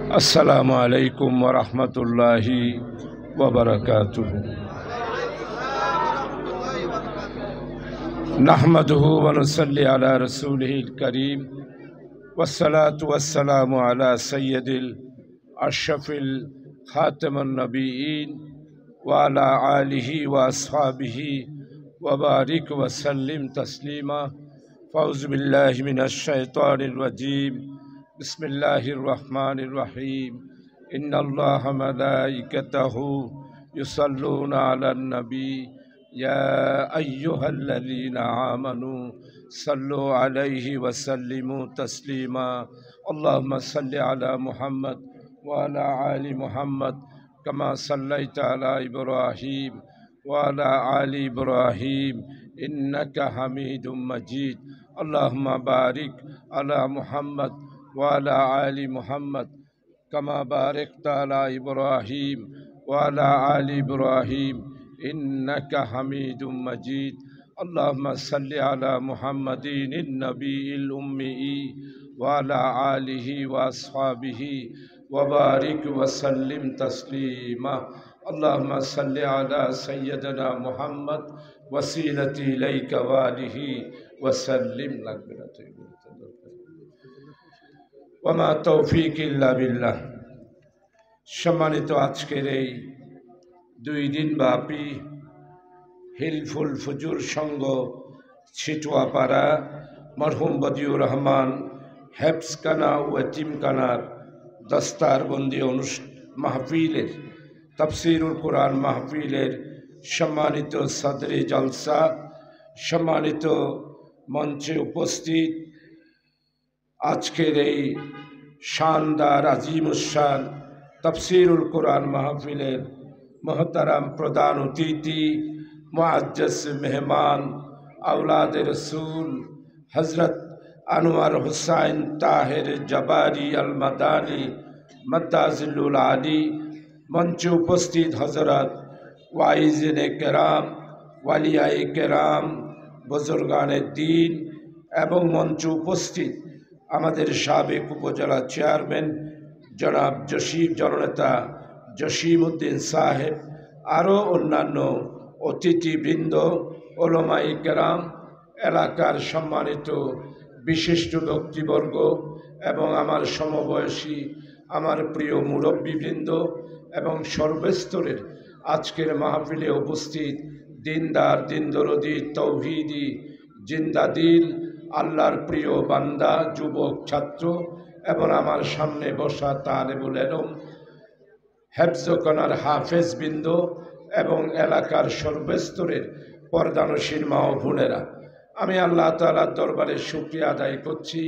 अस्सलामु अलैकुम वरहमतुल्लाहि वबरकातुहू। नहमदुहु व नुसल्ली अला रसूलिहिल करीम वस्सलातु वस्सलामु अला सय्यदिल अशरफिल खातमुन नबिय्यीन व अला आलिहि व अस्हाबिहि व बारिक व सल्लिम तस्लीमा। फ़ौज़ु बिल्लाहि मिनश शैतानिर रजीम। बिस्मिल्लाहिर्रहमानिर्रहीम। इन्नल्लाहा मलाइकतहु युसल्लूना अलन नबी या अय्युहल्लज़ीना आमनू सल्लु अलैहि वसल्लिमू तस्लीमा। अल्लाहुम्मा सल्लि अला मुहम्मद व अला आलि मुहम्मद कमा सल्लैता अला इब्राहीम व अला आलि इब्राहीम इन्नका हमीदुम मजीद। अल्लाहुम्मा बारिक अला मुहम्मद व अला आलि मुहम्मद कमा बारकता अला इब्राहीम व अला आलि इब्राहीम इन्नका हमीदुम मजीद। अल्लाहुम्मा सल्लि अला मुहम्मदिन नबील उम्मी व अला आलिहि व अस्हाबिहि व बारिक व सल्लिम तस्लीमा। अल्लाहुम्मा सल्लि अला सय्यदना मुहम्मद वसीलती इलैका वालिहि व सल्लिम। वमा तौफीक इल्ला बिल्लाह। सम्मानित आजकेर এই 2 दिन ব্যাপী হিলফুল ফুজুর সংঘ ছিটুয়াপাড়া মরহুম বদিউর রহমান হেফজখানা ও এতিমখানার দস্তারবন্দি মাহফিলের তাফসীরুল কুরআন মাহফিলের সম্মানিত সদরে জলসা, সম্মানিত মঞ্চে উপস্থিত আজকের এই শানদার আজিমুশান তাফসীরুল কুরআন মাহফিলের मोहतरम प्रधान अतिथि मुअज्जज़ मेहमान औलाद रसूल हज़रत अनवर हुसैन ताहिर जबारी अल मदानी मद्दाज़िलुल आली, मंचे उपस्थित हज़रत वाइज़िन केराम वालियाए केराम बुजुर्गाने दीन एवं मंचे उपस्थित आमादेर साबेक उपजेला चेयरमैन जनाब जशीब जननेता जशीमुद्दीन साहेब आरो अन्यान्य अतिथिबृंद ओलमाए केराम एलाकार सम्मानित विशिष्ट व्यक्तिवर्ग एवं आमार समबयसी आमार प्रिय मुरब्बीबृंद एवं सर्वस्तरेर आजकेर महफिले उपस्थित दीनदार दीनदरदी तौहीदी जिंदादिल आल्लाहर प्रिय बान्दा युवक छात्र एवं आमार सामने बसा तालेबुल इल्म हेफजखानार हाफेज बृंद एवं एलाकार सर्वस्तरेर पर्दानशील मा ओ बोनेरा आमी आल्लाह ताआलार दरबारे शुक्रिया आदाय करछि।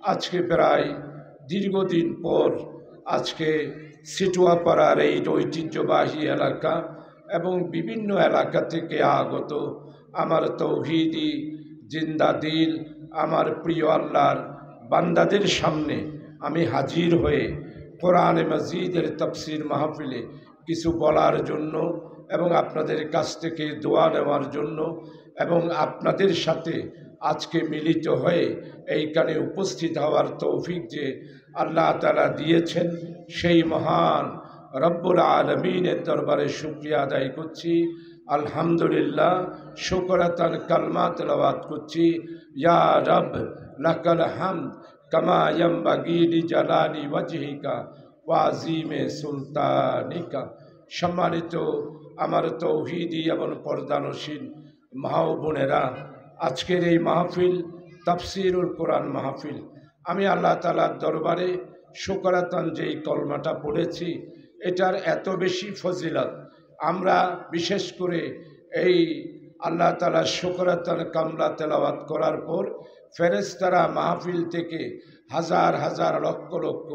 आज के प्राय दीर्घदिन पर आज के ছিটুয়াপাড়ার এই ঐতিহ্যবাহী एलाका एवं विभिन्न एलाका थेके आगत आमार तौहीदी जिंदा दिल आमार प्रिय आल्लाहर बान्दादेर सामने आमी हाजिर हये कुरान मजीदेर तफसिर महफिले किछु बलार जन्य एवं आपनादेर काछ थेके दोया नेওয়ার जन्य एवं आपनादेर साथे आज के मिलित हये एइखाने उपस्थित हওয়ার तौफिक जे आल्लाह ताआला दिएछेन सेई महान रब्बुल आलमीनेर दरबारे शुक्रिया आदाय करछि। आलहामदुलिल्लाह शुकरातान कलमा तिलावत करछि। या रब लाकाल हामद कमा यंबगी लिजलाली वजहिका वाजिमे सुल्तानिका। सम्मानित आमार तौहीदी एवं पर्दानशील मा ओ बोनेरा आजकेर এই মাহফিল তাফসীরুল কুরআন মাহফিল আমি আল্লাহ তাআলার দরবারে শুকরাতান যেই কলমাটা পড়েছি এটার এত বেশি ফজিলত আমরা বিশেষ করে এই আল্লাহ তাআলার শুকরাতান কামলা তেলাওয়াত করার পর ফেরেশতারা মাহফিল থেকে হাজার হাজার লক্ষ লক্ষ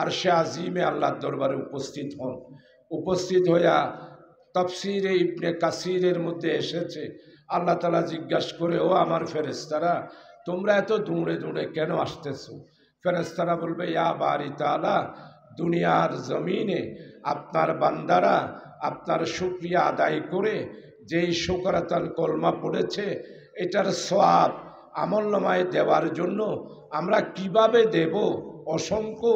আরশে আজিমে আল্লাহর দরবারে উপস্থিত হন। উপস্থিত হইয়া তাফসীরে ইবনে কাসিরের মধ্যে এসেছে আল্লাহ তাআলা জিজ্ঞাসা করে ও আমার ফেরেশতারা তোমরা এত দূরে দূরে কেন আসতেছো? ফেরেশতারা বলবে ইয়া বারি তাআলা দুনিয়ার জমিনে আপনার বান্দারা আপনার শুকরিয়া আদায় করে যেই শুকরাতান কলমা পড়েছে এটার সওয়াব আমলনামায় দেওয়ার জন্য আমরা কিভাবে দেব? অসংখ্য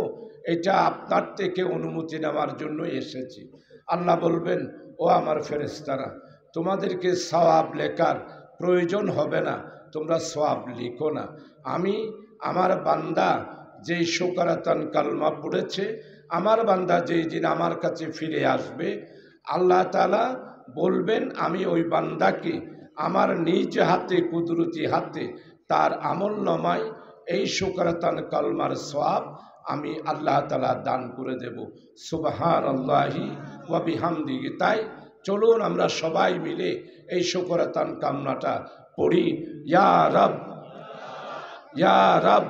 এটা আপনার থেকে অনুমতি নেওয়ার জন্য এসেছি। আল্লাহ বলবেন, ও আমার ফেরেশতারা, তোমাদেরকে সওয়াব লেখার প্রয়োজন হবে না, তোমরা সওয়াব লিখো না। আমি আমার বান্দা যেই শোকারাতান কালমা পড়েছে, আমার বান্দা যেই দিন আমার কাছে ফিরে আসবে, আল্লাহ তাআলা বলবেন আমি ওই বান্দাকে আমার নিজ হাতে কুদরতি হাতে তার আমল নামায় এই শোকারাতান কালমার সওয়াব আমি আল্লাহ তাআলা দান করে দেব। সুবহানাল্লাহি ওয়া বিহামদিহি। তাই চলুন আমরা সবাই মিলে এই শোকারাতান কালমাটা পড়ি। ইয়া রব, ইয়া রব,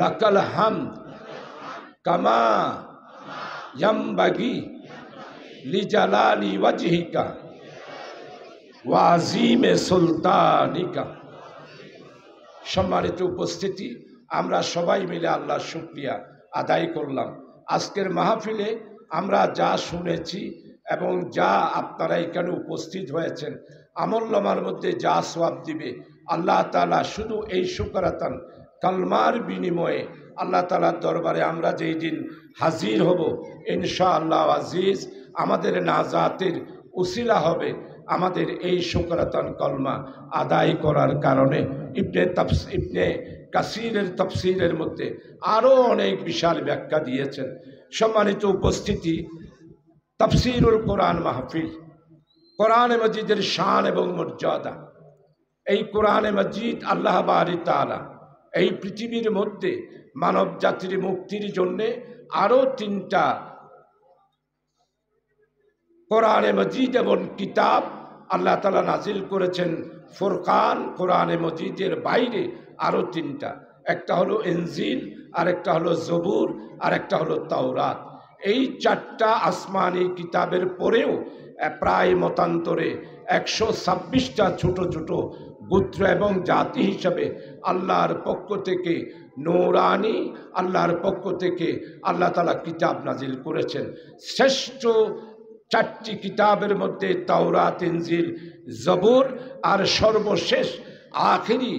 লাকাল হামদ কামা ইয়ামবাগি লিজালালি ওয়াজহিকা ওয়া আযীমে সুলতানিকা। সম্মানিত উপস্থিতি, আমরা সবাই মিলে আল্লাহর শুকরিয়া আদায় করলাম। আজকের মাহফিলে আমরা যা শুনেছি এবং যা আপনারা এখানে উপস্থিত হয়েছেন, আমলনামার মধ্যে যা সওয়াব দিবে আল্লাহ তাআলা শুধু এই শুকরাতান কালমার বিনিময়ে আল্লাহ তাআলার দরবারে আমরা যেই দিন হাজির হব, ইনশাআল্লাহ আজিজ আমাদের নাজাতের উসিলা হবে আমাদের এই শুকরাতান কালমা আদায় করার কারণে। ইবনে কাসিরের তাফসীরের মধ্যে আরও অনেক বিশাল ব্যাখ্যা দিয়েছেন। সম্মানিত উপস্থিতি, তাফসীরুল কোরআন মাহফিল, কোরআনে মজিদের শান এবং মর্যাদা। এই কোরআনে মজিদ আল্লাহ বারি তাআলা এই পৃথিবীর মধ্যে মানব জাতির মুক্তির জন্যে আরও 3টা কোরআনে মজিদ এবং কিতাব আল্লাহ তাআলা নাজিল করেছেন। ফুরকান কোরআনে মজিদের বাইরে আরও 3টা, একটা হলো ইনজিল, আরেকটা হলো জবুর, আরেকটা হলো তাওরাত। এই 4টা আসমানি কিতাবের পরেও প্রায় মতান্তরে 126টা ছোট ছোট গোত্র এবং জাতি হিসাবে আল্লাহর পক্ষ থেকে নূরানি আল্লাহর পক্ষ থেকে আল্লাহ তাআলা কিতাব নাজিল করেছেন। শ্রেষ্ঠ 4টি কিতাবের মধ্যে তাওরাত, ইনজিল, জবুর আর সর্বশেষ আখেরি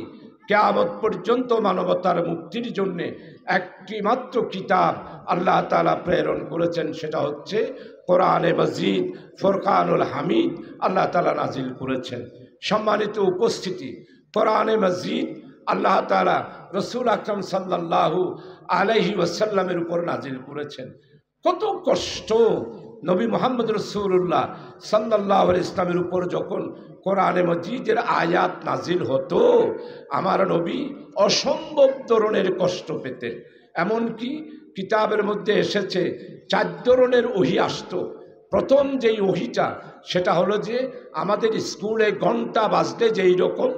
কিয়ামত পর্যন্ত মানবতার মুক্তির জন্য একটি মাত্র কিতাব আল্লাহ তাআলা প্রেরণ করেছেন, সেটা হচ্ছে কোরআনে মজিদ। ফুরকানুল হামিদ আল্লাহ তাআলা নাজিল করেছেন। সম্মানিত উপস্থিতি, কোরআনে মজিদ আল্লাহ তাআলা রাসূল আকরাম সাল্লাল্লাহু আলাইহি ওয়াসাল্লামের উপর নাজিল করেছেন। কত কষ্ট নবী মুহাম্মদ রাসূলুল্লাহ সাল্লাল্লাহু আলাইহি ইসলামের উপর যখন কোরআনে মজিদের আয়াত নাজিল হতো, আমার নবী অসম্ভব ধরনের কষ্ট পেতেন। এমনকি কিতাবের মধ্যে এসেছে 4 ধরনের ওহী আসতো। প্রথম যেই ওহীটা সেটা হলো যে আমাদের স্কুলে ঘন্টা বাজলে যেই রকম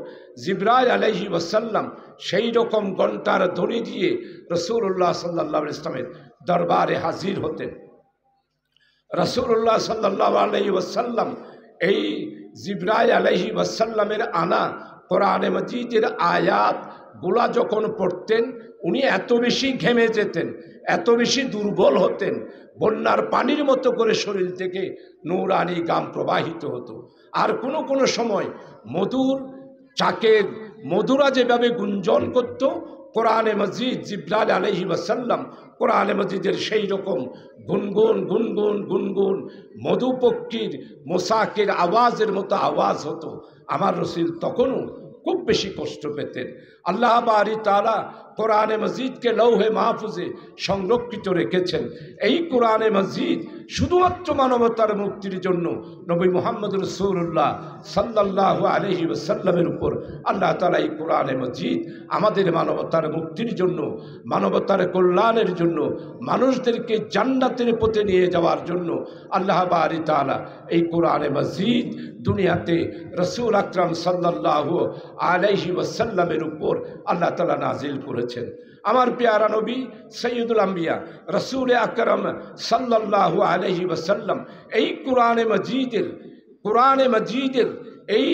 জিবরাইল আলাইহি ওয়াসাল্লাম সেই রকম ঘন্টার ধ্বনি দিয়ে রাসূলুল্লাহ সাল্লাল্লাহু আলাইহি ইসলামের দরবারে হাজির হতেন। রাসূলুল্লাহ সাল্লাল্লাহু আলাইহি ওয়াসাল্লাম এই জিবরাইল আলাইহি ওয়াসাল্লামের আনা কোরআনে মজিদের আয়াত গুলা যখন পড়তেন, উনি এত বেশি ঘেমে যেতেন, এত বেশি দুর্বল হতেন, বন্যার পানির মতো করে শরীর থেকে নূরানি গাম প্রবাহিত হতো। আর কোনো সময় মধুর চাকের মধুরা যেভাবে গুঞ্জন করত, কোরআনে মজিদ জিবরাইল আলাইহি ওয়াসাল্লাম কোরআনে মজিদের সেই রকম গুনগুন গুনগুন গুনগুন মধুপক্ষীর মোসাকের আওয়াজের মতো আওয়াজ হতো। আমার রাসূল তখনও খুব বেশি কষ্ট পেতেন। আল্লাহ বারি তাআলা কোরআনে মজিদকে লৌহে মাহফুজে সংরক্ষিত রেখেছেন। এই কোরআনে মজিদ শুধুমাত্র মানবতার মুক্তির জন্য নবী মুহাম্মদ রাসূলুল্লাহ সাল্লাল্লাহু আলাইহি ওয়াসাল্লামের উপর আল্লাহ তাআলা এই কোরআনে মজিদ আমাদের মানবতার মুক্তির জন্য, মানবতার কল্যাণের জন্য, মানুষদেরকে জান্নাতের পথে নিয়ে যাওয়ার জন্য আল্লাহ বারি তাআলা এই কোরআনে মজিদ দুনিয়াতে রাসূল আকরাম সাল্লাল্লাহু আলাইহি ওয়াসাল্লামের উপর আল্লাহ তাআলা নাজিল করেছেন। আমার প্যারা নবী সৈয়দুল আম্বিয়া রাসূল আকরাম সাল্লাল্লাহু আলাইহি ওয়াসাল্লাম এই কোরআনে মজিদের এই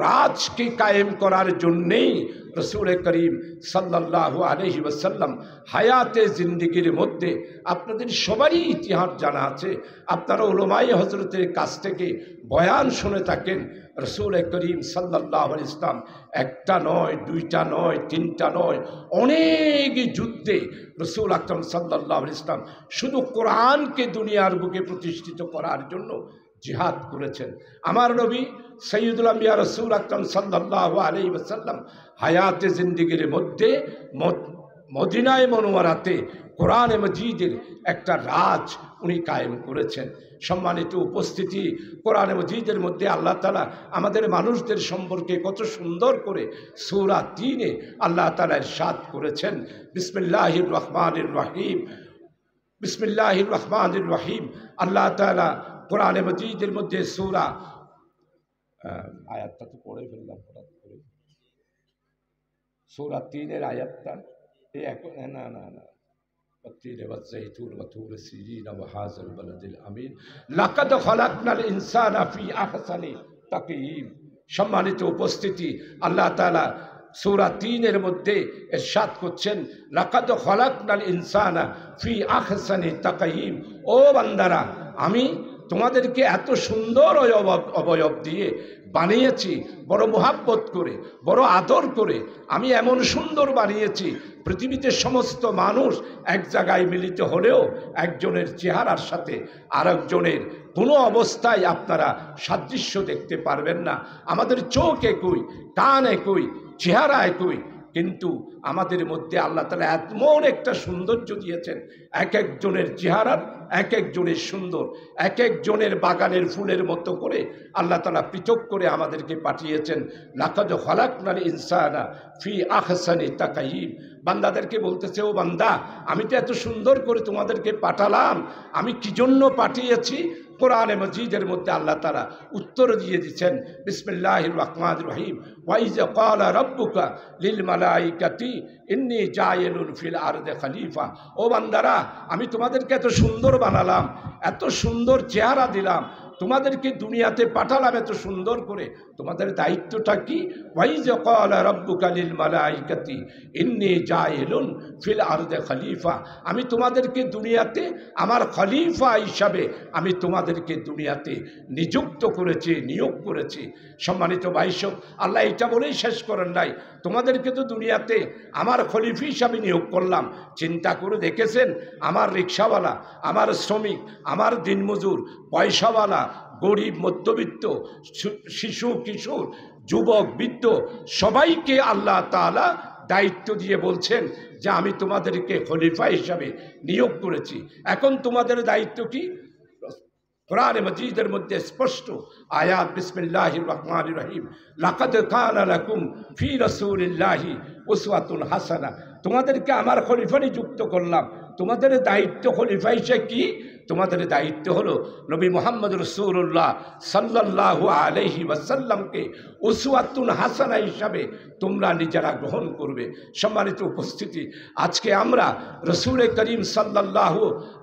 রাজকে কায়েম করার জন্যেই রসুল করিম সাল্লাল্লাহু আলাইহি ওয়াসাল্লাম হায়াতে জিন্দিগির মধ্যে, আপনাদের সবারই ইতিহাস জানা আছে, আপনারা উলামায়ে হজরতের কাছ থেকে বয়ান শুনে থাকেন। রসুল করিম সাল্লাল্লাহু আলাইহি ওয়াসাল্লাম একটা নয়, দুইটা নয়, তিনটা নয়, অনেক যুদ্ধে রসুল আকরাম সাল্লাল্লাহু আলাইহি ওয়াসাল্লাম শুধু কোরআনকে দুনিয়ার বুকে প্রতিষ্ঠিত করার জন্য জিহাদ করেছেন। আমার নবী সৈয়দুল আম্বিয়া রসুল আকরাম সাল্লাল্লাহু আলাইহি ওয়াসাল্লাম হায়াতে জিন্দিগির মধ্যে মদিনায়ে মুনাওয়ারাতে কোরআনে মজিদের একটা রাজ উনি কায়েম করেছেন। সম্মানিত উপস্থিতি, কোরআনে মজিদের মধ্যে আল্লাহ তাআলা আমাদের মানুষদের সম্পর্কে কত সুন্দর করে সূরা ৩-এ আল্লাহ তাআলা ইরশাদ করেছেন, বিসমিল্লাহির রহমানির রহিম, বিসমিল্লাহির রহমানির রহিম। আল্লাহ তাআলা কোরআনে মজিদের মধ্যে সূরা, আয়াতটা তো পড়ে ফেললাম হঠাৎ করে, সূরা ৩-এর আয়াতটা না না না والتين والزيتون وطور سينين وهذا البلد الأمين لقد خلقنا الإنسان في أحسن تقويم। সম্মানিত উপস্থিতি, আল্লাহ তাআলা সূরা ৩-এর মধ্যে ইরশাদ করছেন, লাকাদ খলাকনাল ইনসানা ফি আহসানি তাকয়িম। ও বান্দারা, আমি তোমাদেরকে এত সুন্দর অবয়ব দিয়ে বানিয়েছি, বড় মোহাব্বত করে, বড় আদর করে আমি এমন সুন্দর বানিয়েছি, পৃথিবীতে সমস্ত মানুষ এক জায়গায় মিলিত হলেও একজনের চেহারার সাথে আরেকজনের কোনো অবস্থায় আপনারা সাদৃশ্য দেখতে পারবেন না। আমাদের চোখ একই, কান একই, চেহারা একই, কিন্তু আমাদের মধ্যে আল্লাহ তাআলা এমন একটা সৌন্দর্য দিয়েছেন, এক একজনের চেহারার এক একজনের সুন্দর, এক একজনের বাগানের ফুলের মতো করে আল্লাহ তাআলা পৃথক করে আমাদেরকে পাঠিয়েছেন। লাকাদ খালাকনাল ইনসানা ফি আহসানি তাকয়িম। বান্দাদেরকে বলতেছে, ও বান্দা, আমি তো এত সুন্দর করে তোমাদেরকে পাঠালাম, আমি কি জন্য পাঠিয়েছি? কোরআনে মজিদের মধ্যে আল্লাহ তাআলা উত্তর দিয়ে দিচ্ছেন, বিসমিল্লাহির রহমানির রহিম, ওয়া ইযা ক্বালা রাব্বুকা লিল মালাইকাতি ইন্নী জাইলুন ফিল আরদি খলিফা। ও বান্দারা, আমি তোমাদেরকে এত সুন্দর বানালাম, এত সুন্দর চেহারা দিলাম, তোমাদেরকে দুনিয়াতে পাঠালাম এত সুন্দর করে, তোমাদের দায়িত্বটা কি? ওয়া ইযা ক্বালা রাব্বুকা লিল মালাইকাতি ইন্নী জাইলুন ফিল আরদি খলিফা। আমি তোমাদেরকে দুনিয়াতে আমার খলিফা হিসাবে আমি তোমাদেরকে দুনিয়াতে নিযুক্ত করেছি, নিয়োগ করেছি। সম্মানিত ভাইসব, আল্লাহ এটা বলেই শেষ করেন নাই, তোমাদেরকে তো দুনিয়াতে আমার খলিফা হিসাবে নিয়োগ করলাম। চিন্তা করে দেখেছেন, আমার রিক্সাওয়ালা, আমার শ্রমিক, আমার দিনমজুর, পয়সাওয়ালা, গরিব, মধ্যবিত্ত, শিশু, কিশোর, যুবক, বৃদ্ধ, সবাইকে আল্লাহ তাআলা দায়িত্ব দিয়ে বলছেন যে আমি তোমাদেরকে খলিফা হিসাবে নিয়োগ করেছি। এখন তোমাদের দায়িত্ব কি? কোরআনে মজিদের মধ্যে স্পষ্ট আয়াত, বিসমিল্লাহির রহমানির রহিম, লাকাদ কানা লাকুম ফি রাসূলিল্লাহি উসওয়াতুন হাসানা। তোমাদেরকে আমার খলিফা নিযুক্ত করলাম, তোমাদের দায়িত্ব খলিফা হিসেবে কি? তোমাদের দায়িত্ব হলো নবী মুহাম্মদ রাসূলুল্লাহ সাল্লাল্লাহু আলাইহি ওয়াসাল্লামকে উসওয়াতুন হাসানা হিসাবে তোমরা নিজেরা গ্রহণ করবে। সম্মানিত উপস্থিতি, আজকে আমরা রসুল করিম সাল্লাল্লাহু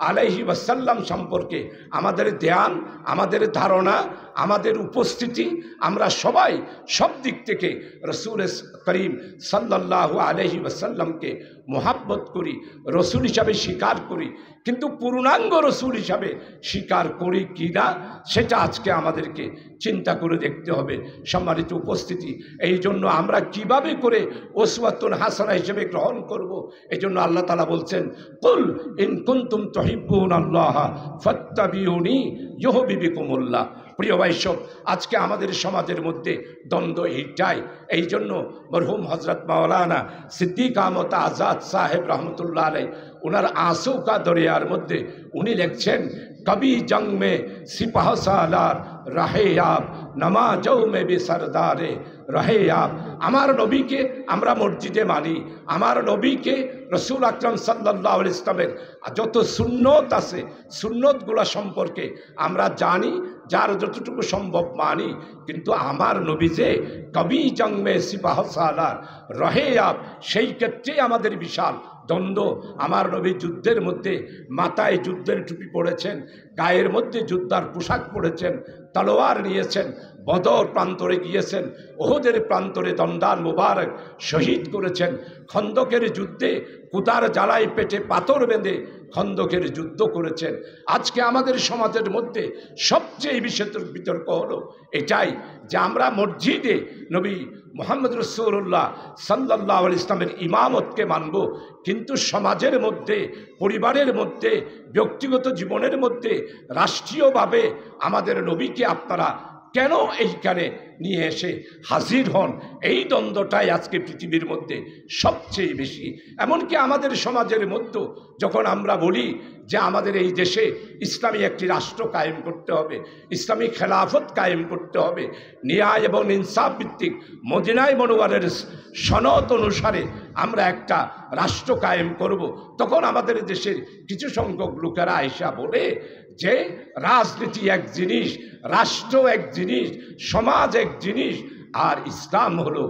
আলাইহি ওয়াসাল্লাম সম্পর্কে আমাদের ধ্যান, আমাদের ধারণা, আমাদের উপস্থিতি, আমরা সবাই সব দিক থেকে রসুল করিম সাল্লাল্লাহু আলাইহি ওয়াসাল্লামকে মোহাব্বত করি, রসুল হিসাবে স্বীকার করি, কিন্তু পূর্ণাঙ্গ রসুল হিসাবে স্বীকার করি কি না সেটা আজকে আমাদেরকে চিন্তা করে দেখতে হবে। সম্মানিত উপস্থিতি, এই জন্য আমরা কিভাবে করে উসওয়াতুন হাসানা হিসেবে গ্রহণ করব, এই জন্য আল্লাহ তাআলা বলছেন, কুল ইন কুনতুম তুহিব্বুনাল্লাহ ফাত্তাবিউনি ইউহিব্বুকুমুল্লাহ। প্রিয় ভাইসব, আজকে আমাদের সমাজের মধ্যে দ্বন্দ্ব এইটাই। এই জন্য মরহুম হজরত মাওলানা সিদ্দিক আহমদ আজাদ সাহেব রহমতুল্লাহ আলাইহি ওনার आंसू का দরিয়ার মধ্যে উনি লিখছেন, কবি জং মে সিপাহ সালার রাহে আপ নামাজও মে বি সরদারে রাহে আপ। আমার নবীকে আমরা মসজিদে মানি, আমার নবীকে রসুল আকরাম সাল্লাল্লাহু আলাইহি ওয়াসাল্লামের যত সুন্নত আছে সুন্নতগুলো সম্পর্কে আমরা জানি, যার যতটুকু সম্ভব মানি, কিন্তু আমার নবী যে কবি জং মে সিপাহ সালার রাহে আপ, সেই ক্ষেত্রেই আমাদের বিশাল দ্বন্দ্ব। আমার নবী যুদ্ধের মধ্যে মাথায় যুদ্ধের টুপি পরেছেন, গায়ের মধ্যে যুদ্ধার পোশাক পরেছেন, তলোয়ার নিয়েছেন, বদর প্রান্তরে গিয়েছেন, ওহদের প্রান্তরে দন্ডান মুবারক শহীদ করেছেন, খন্দকের যুদ্ধে কুদার জ্বালায় পেটে পাথর বেঁধে খন্দকের যুদ্ধ করেছেন। আজকে আমাদের সমাজের মধ্যে সবচেয়ে বিতর্ক হলো এটাই যে আমরা মসজিদে নবী মুহাম্মদ রাসূলুল্লাহ সাল্লাল্লাহু আলাইহি ইসলামের ইমামতকে মানব, কিন্তু সমাজের মধ্যে, পরিবারের মধ্যে, ব্যক্তিগত জীবনের মধ্যে, রাষ্ট্রীয়ভাবে আমাদের নবীকে আপনারা কেন এইখানে নিয়ে এসে হাজির হন? এই দ্বন্দ্বটাই আজকে পৃথিবীর মধ্যে সবচেয়ে বেশি। এমনকি আমাদের সমাজের মধ্যে যখন আমরা বলি যে আমাদের এই দেশে ইসলামী একটি রাষ্ট্র কায়েম করতে হবে, ইসলামী খেলাফত কায়েম করতে হবে, ন্যায় এবং ইনসাফ ভিত্তিক মদিনায় মনোয়ারের সনদ অনুসারে আমরা একটা রাষ্ট্র কায়েম করব, তখন আমাদের দেশের কিছু সংখ্যক লোকেরা আইসা বলে যে রাজনীতি এক জিনিস, রাষ্ট্র এক জিনিস, সমাজ এক জিনিস, আর ইসলাম হলো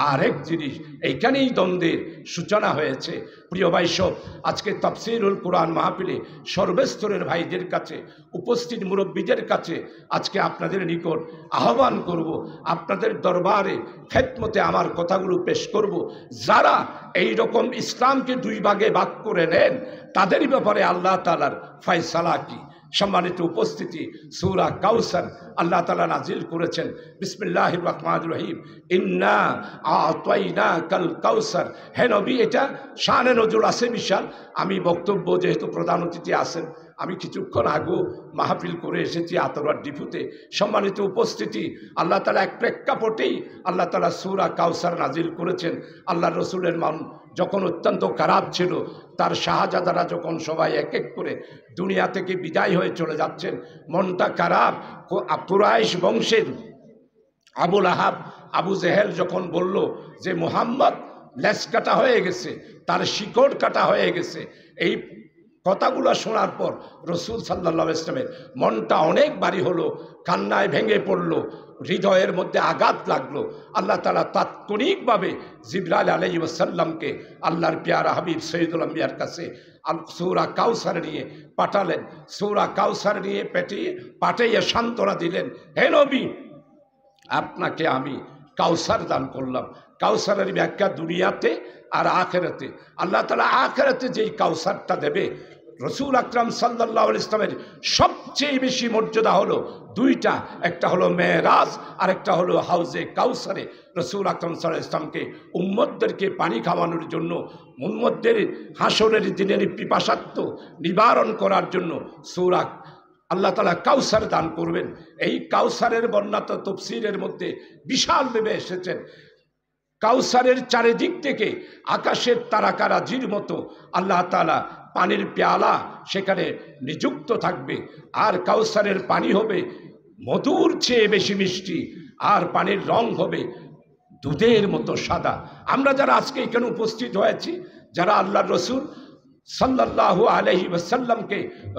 আর এক জিনিস। এইখানেই দ্বন্দ্বের সূচনা হয়েছে। প্রিয় ভাইসব, আজকে তাফসীরুল কোরআন মাহফিলে সর্বস্তরের ভাইদের কাছে, উপস্থিত মুরব্বীদের কাছে আজকে আপনাদের নিকট আহ্বান করব, আপনাদের দরবারে খেদমতে আমার কথাগুলো পেশ করব। যারা এই রকম ইসলামকে দুই ভাগে ভাগ করে নেন, তাদের ব্যাপারে আল্লাহ তাআলার ফয়সালা কি? সম্মানিত উপস্থিতি, সূরা কাউসার আল্লাহ তাআলা নাজিল করেছেন। বিসমিল্লাহির রহমানির রহিম, ইন্না আ'তাইনাকাল কাউসার। হে নবী, এটা শানে নজুল আছে বিশাল। আমি বক্তব্য, যেহেতু প্রধান অতিথি আছেন, আমি কিছুক্ষণ আগেও মাহফিল করে এসেছি আতরার ডিপুতে। সম্মানিত উপস্থিতি, আল্লাহ তাআলা এক প্রেক্ষাপটেই আল্লাহ তাআলা সূরা কাউসার নাজিল করেছেন। আল্লাহ রসুলের মান যখন অত্যন্ত খারাপ ছিল, তার শাহজাদারা যখন সবাই এক এক করে দুনিয়া থেকে বিদায় হয়ে চলে যাচ্ছেন, মনটা খারাপ। কুরাইশ বংশের আবুল আহাব, আবু জেহেল যখন বলল যে মুহাম্মদ লেজ কাটা হয়ে গেছে, তার শিকড় কাটা হয়ে গেছে, এই কথাগুলো শোনার পর রসুল সাল্লাল্লাহু আলাইহি ওয়াসাল্লামের মনটা অনেক ভারী হলো, কান্নায় ভেঙে পড়লো, হৃদয়ের মধ্যে আঘাত লাগলো। আল্লাহ তাআলা তাৎক্ষণিকভাবে জিবরাইল আলাইহিস সালামকে আল্লাহর প্যারা হাবিব সৈয়দুল আম্বিয়ার কাছে সূরা কাউসার নিয়ে পাঠালেন। সূরা কাউসার নিয়ে পাঠিয়ে সান্ত্বনা দিলেন, হে নবী, আপনাকে আমি কাউসার দান করলাম। কাউসারের ব্যাখ্যা দুনিয়াতে আর আখেরাতে। আল্লাহ তাআলা আখেরাতে যেই কাউসারটা দেবে, রসুল আকরাম সাল্লাল্লাহু আলাইহি ওয়াসাল্লামের সবচেয়ে বেশি মর্যাদা হলো দুইটা, একটা হলো মেরাজ আর একটা হলো হাউজে কাউসারে। রসুল আকরাম সাল্লাল্লাহু আলাইহি ওয়াসাল্লামকে উম্মতদেরকে পানি খাওয়ানোর জন্য, উম্মতদের হাসরের দিনের পিপাসার্থ নিবারণ করার জন্য সূরা আল্লাহ তাআলা কাউসার দান করবেন। এই কাউসারের বর্ণনা তাফসীরের মধ্যে বিশালভাবে এসেছেন। কাউসারের চারিদিক থেকে আকাশের তারকারাজির মতো আল্লাহ তাআলা পানির পেয়ালা সেখানে নিযুক্ত থাকবে, আর কাউসারের পানি হবে মধুর চেয়ে বেশি মিষ্টি, আর পানির রং হবে দুধের মতো সাদা। আমরা যারা আজকে এখানে উপস্থিত হয়েছি, যারা আল্লাহর রসুল সাল্লাল্লাহু আলাইহি ওয়াসাল্লামকে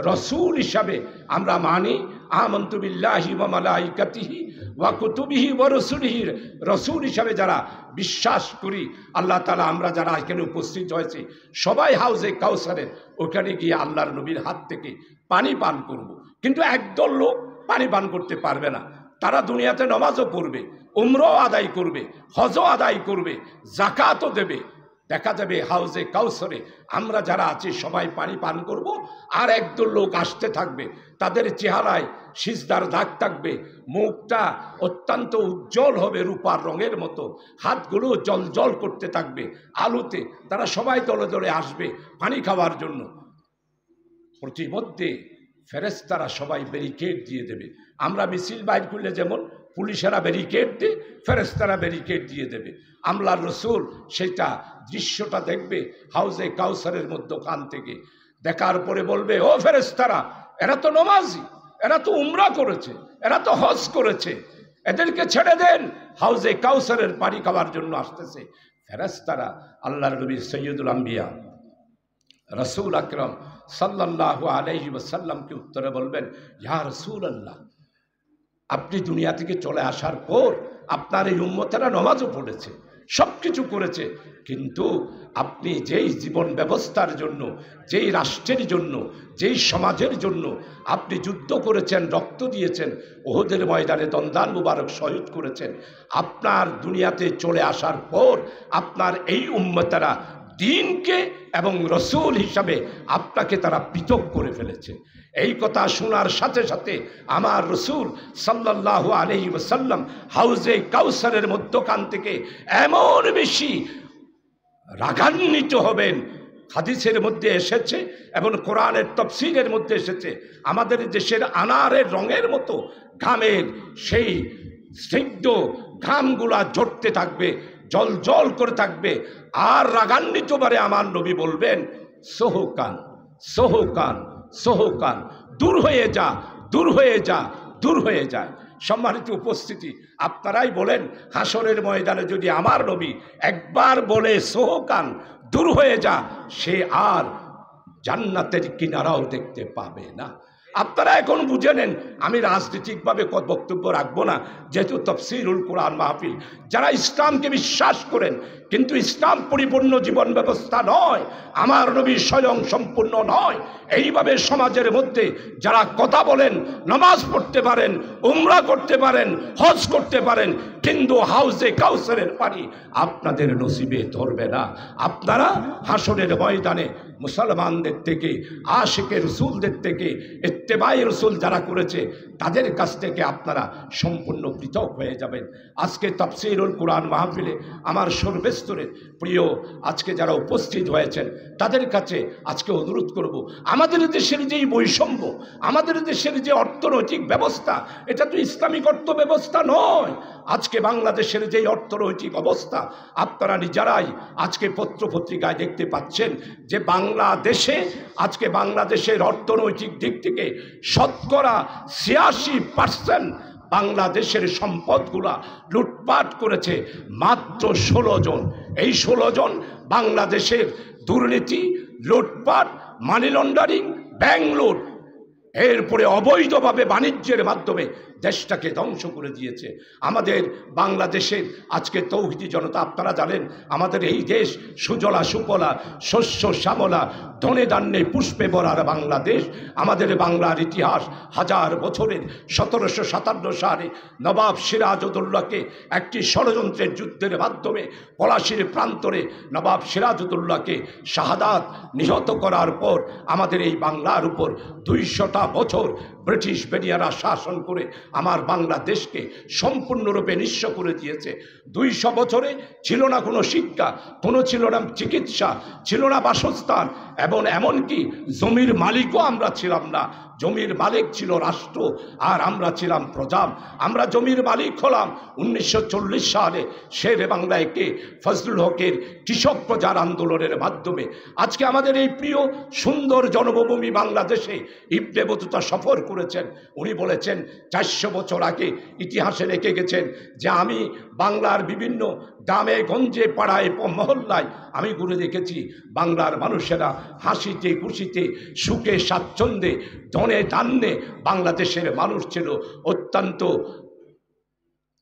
রসুল হিসাবে আমরা মানি, আমানতু বিল্লাহি ওয়া মালাইকাতিহি ওয়া কুতুবিহি ওয়া রুসুলিহি, রসুল হিসাবে যারা বিশ্বাস করি, আল্লাহ তাআলা আমরা যারা এখানে উপস্থিত হয়েছি সবাই হাউজে কাউসারের ওখানে গিয়ে আল্লাহর নবীর হাত থেকে পানি পান করব। কিন্তু একদল লোক পানি পান করতে পারবে না। তারা দুনিয়াতে নামাজও পড়বে, উমরাও আদায় করবে, হজও আদায় করবে, যাকাতও দেবে। দেখা যাবে হাউজে কাউসারে আমরা যারা আছি সবাই পানি পান করব, আর একদল লোক আসতে থাকবে, তাদের চেহারায় সিজদার দাগ থাকবে, মুখটা অত্যন্ত উজ্জ্বল হবে রূপার রঙের মতো, হাতগুলো জল জল করতে থাকবে আলোতে। তারা সবাই দলে দলে আসবে পানি খাওয়ার জন্য। প্রতিমধ্যে ফেরেশতারা সবাই ব্যারিকেড দিয়ে দেবে। আমরা মিছিল বাইর করলে যেমন পুলিশেরা ব্যারিকেড দিয়ে, ফেরেশতারা ব্যারিকেড দিয়ে দেবে। আল্লাহর রসুল সেটা দৃশ্যটা দেখবে হাউজে কাউসারের মধ্যখান থেকে। দেখার পরে বলবে, ও ফেরেশতারা, এরা তো নমাজি, এরা তো উমরা করেছে, এরা তো হজ করেছে, এদেরকে ছেড়ে দেন, হাউজে কাউসারের পানি খাওয়ার জন্য আসতেছে। ফেরেশতারা আল্লাহর নবী সৈয়দুল আম্বিয়া রসুল আকরাম সাল্লাল্লাহু আলাইহি ওয়াসাল্লামকে উত্তরে বলবেন, ইয়া রাসূলুল্লাহ, আপনি দুনিয়া থেকে চলে আসার পর আপনার এই উম্মতেরা নামাজও পড়েছে, সব কিছু করেছে, কিন্তু আপনি যেই জীবন ব্যবস্থার জন্য, যেই রাষ্ট্রের জন্য, যেই সমাজের জন্য আপনি যুদ্ধ করেছেন, রক্ত দিয়েছেন, ওহদের ময়দানে দন্দান মুবারক শহীদ করেছেন, আপনার দুনিয়াতে চলে আসার পর আপনার এই উম্মতেরা দিনকে এবং রসুল হিসাবে আপনাকে তারা পৃথক করে ফেলেছে। এই কথা শোনার সাথে সাথে আমার রসুল সাল্লাল্লাহু আলাইহি ওয়াসাল্লাম হাউজে কাউসারের মধ্যখান থেকে এমন বেশি রাগান্বিত হবেন, হাদিসের মধ্যে এসেছে এবং কোরআনের তাফসীরের মধ্যে এসেছে, আমাদের দেশের আনারের রঙের মতো ঘামের সেই স্নিগ্ধ ঘামগুলা ঝরতে থাকবে, জল জল করে থাকবে, আর রাগান্বিত বারে আমার নবী বলবেন, সোহকান সোহকান সোহকান, দূর হয়ে যা, দূর হয়ে যা, দূর হয়ে যায়। সম্মানিত উপস্থিতি, আপনারাই বলেন, হাসরের ময়দানে যদি আমার নবী একবার বলে সোহকান, দূর হয়ে যা, সে আর জান্নাতের কিনারাও দেখতে পাবে না। আপনারা এখন বুঝে নেন, আমি রাজনৈতিকভাবে বক্তব্য রাখবো না, যেহেতু তাফসীরুল কোরআন মাহফিল। যারা ইসলামকে বিশ্বাস করেন, কিন্তু ইসলাম পরিপূর্ণ জীবন ব্যবস্থা নয়, আমার নবী স্বয়ং সম্পূর্ণ নয়, এইভাবে সমাজের মধ্যে যারা কথা বলেন, নামাজ পড়তে পারেন, উমরা করতে পারেন, হজ করতে পারেন, কিন্তু হাউজে কাউসারের পানি আপনাদের নসিবে ধরবে না। আপনারা হাসরের ময়দানে মুসলমানদের থেকে, আশিকে রসুলদের থেকে, ইত্তেবায়ে রসুল যারা করেছে তাদের কাছ থেকে আপনারা সম্পূর্ণ পৃথক হয়ে যাবেন। আজকে তাফসীরুল কোরআন মাহফিলে আমার সর্বস্তরের প্রিয় আজকে যারা উপস্থিত হয়েছেন তাদের কাছে আজকে অনুরোধ করব, আমাদের দেশের যেই বৈষম্য, আমাদের দেশের যে অর্থনৈতিক ব্যবস্থা, এটা তো ইসলামিক অর্থ ব্যবস্থা নয়। আজকে বাংলাদেশের যেই অর্থনৈতিক অবস্থা আপনারা নিজেরাই আজকে পত্রপত্রিকায় দেখতে পাচ্ছেন যে বাংলাদেশে আজকে বাংলাদেশের অর্থনৈতিক দিক থেকে শতকরা ৮৬% বাংলাদেশের সম্পদগুলা লুটপাট করেছে মাত্র ১৬ জন। এই ১৬ জন বাংলাদেশের দুর্নীতি, লুটপাট, মানি লন্ডারিং, ব্যাংক লুট, এরপরে অবৈধভাবে বাণিজ্যের মাধ্যমে দেশটাকে ধ্বংস করে দিয়েছে। আমাদের বাংলাদেশের আজকে তৌহিদি জনতা, আপনারা জানেন আমাদের এই দেশ সুজলা সুফলা, শস্য শ্যামলা, ধনে ধান্যে পুষ্পে ভরার বাংলাদেশ। আমাদের বাংলার ইতিহাস হাজার বছরের। ১৭৫৭ সালে নবাব সিরাজউদ্দৌলাকে একটি ষড়যন্ত্রের যুদ্ধের মাধ্যমে পলাশীর প্রান্তরে নবাব সিরাজউদ্দৌলাকে শাহাদাত নিহত করার পর আমাদের এই বাংলার উপর ২০০টা বছর ব্রিটিশ বেনিয়ারা শাসন করে আমার বাংলাদেশকে সম্পূর্ণরূপে নিঃস্ব করে দিয়েছে। ২০০ বছরে ছিল না কোনো শিক্ষা, কোনো ছিল না চিকিৎসা, ছিল না বাসস্থান, এবং এমনকি জমির মালিকও আমরা ছিলাম না। জমির মালিক ছিল রাষ্ট্র আর আমরা ছিলাম প্রজা। আমরা জমির মালিক হলাম ১৯৪০ সালে শেরে বাংলায় কে ফজলুল হকের কৃষক প্রজার আন্দোলনের মাধ্যমে। আজকে আমাদের এই প্রিয় সুন্দর জন্মভূমি বাংলাদেশে ইবনে বতুতা সফর করেছেন। উনি বলেছেন ৪০০ বছর আগে ইতিহাসে রেখে গেছেন যে আমি বাংলার বিভিন্ন গ্রামে গঞ্জে পাড়ায় মহল্লায় আমি ঘুরে দেখেছি বাংলার মানুষেরা হাসিতে খুশিতে সুখে স্বাচ্ছন্দ্যে ধনে ধান্যে বাংলাদেশের মানুষ ছিল অত্যন্ত,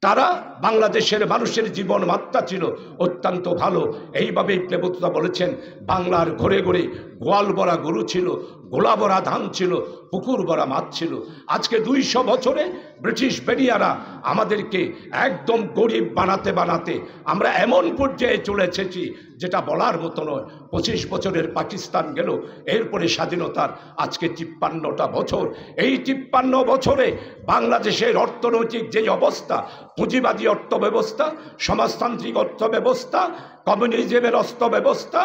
তারা বাংলাদেশের মানুষের জীবন মাত্রা ছিল অত্যন্ত ভালো। এইভাবে ইবনে বতুতা বলেছেন বাংলার ঘরে ঘরে গোয়াল ভরা গরু ছিল, গোলা ভরা ধান ছিল, পুকুর ভরা মাছ ছিল। আজকে ২০০ বছরে ব্রিটিশ বেনিয়ারা আমাদেরকে একদম গরিব বানাতে বানাতে আমরা এমন পর্যায়ে চলে এসেছি যেটা বলার মতো নয়। ২৫ বছরের পাকিস্তান গেল, এরপরে স্বাধীনতার আজকে ৫৩টা বছর। এই ৫৩ বছরে বাংলাদেশের অর্থনৈতিক যেই অবস্থা, পুঁজিবাদী অর্থব্যবস্থা, সমাজতান্ত্রিক অর্থব্যবস্থা, কমিউনিজমের অর্থব্যবস্থা,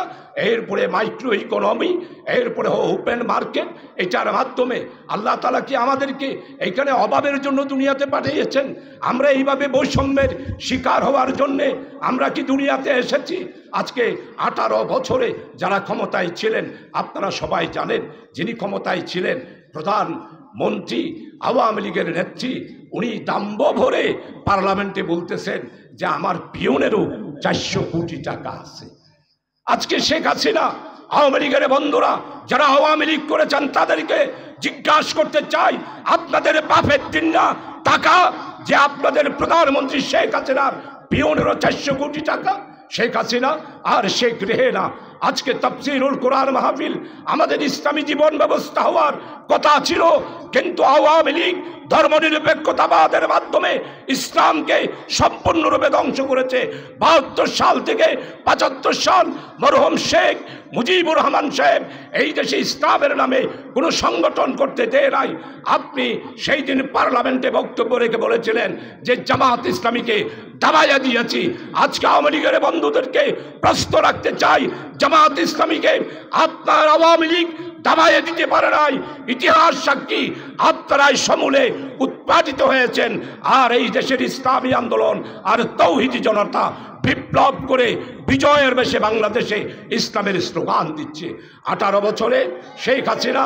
এরপরে মাইক্রো ইকোনমি, এরপরে ওপেন মার্কেট, এটার মাধ্যমে আল্লাহ তাআলা কি আমাদেরকে এইখানে অভাবের জন্য দুনিয়াতে পাঠিয়েছেন? আমরা এইভাবে বৈষম্যের শিকার হওয়ার জন্যে আমরা কি দুনিয়াতে এসেছি? আজকে 18 বছরে যারা ক্ষমতায় ছিলেন, আপনারা সবাই জানেন যিনি ক্ষমতায় ছিলেন প্রধানমন্ত্রী আওয়ামী লীগের নেত্রী, উনি দাম্ভ ভরে পার্লামেন্টে বলতেছেন যে আমার পিয়নেরও ৪০০ কোটি টাকা আছে। আজকে শেখ হাসিনা, আওয়ামী লীগের বন্ধুরা যারা আওয়ামী লীগ করেছেন তাদেরকে জিজ্ঞাসা করতে চাই, আপনাদের বাপের দিন না টাকা যে আপনাদের প্রধানমন্ত্রী শেখ হাসিনার পিয়নেরও ৪০০ কোটি টাকা? শেখ হাসিনা আর শেখ রেহেনা। আজকে তাফসীরুল কোরআন মাহফিল আমাদের ইসলামী জীবন ব্যবস্থা হওয়ার কথা ছিল, কিন্তু আওয়ামী লীগ ধর্মনিরপেক্ষতাবাদের মাধ্যমে ইসলামকে সম্পূর্ণরূপে ধ্বংস করেছে। ৭২ সাল থেকে ৭৫ সাল মরহুম শেখ মুজিবুর রহমান সাহেব এই দেশে ইসলামের নামে কোনো সংগঠন করতে দেয় নাই। আপনি সেই দিন পার্লামেন্টে বক্তব্য রেখে বলেছিলেন যে জামাত ইসলামীকে দাবাইয়া দিয়েছি। আজকে আওয়ামী লীগের বন্ধুদেরকে প্রশ্ন রাখতে চাই, জামাত ইসলামীকে আপনার আওয়ামী লীগ দাবাইয়া দিতে পারে নাই। ইতিহাস সাক্ষী, আপনারাই সমূলে উৎপাদিত হয়েছেন। আর এই দেশের ইসলামী আন্দোলন আর তৌহিদি জনতা বিপ্লব করে বিজয়ের বেশে বাংলাদেশে ইসলামের স্লোগান দিচ্ছে। 18 বছরে শেখ হাসিনা,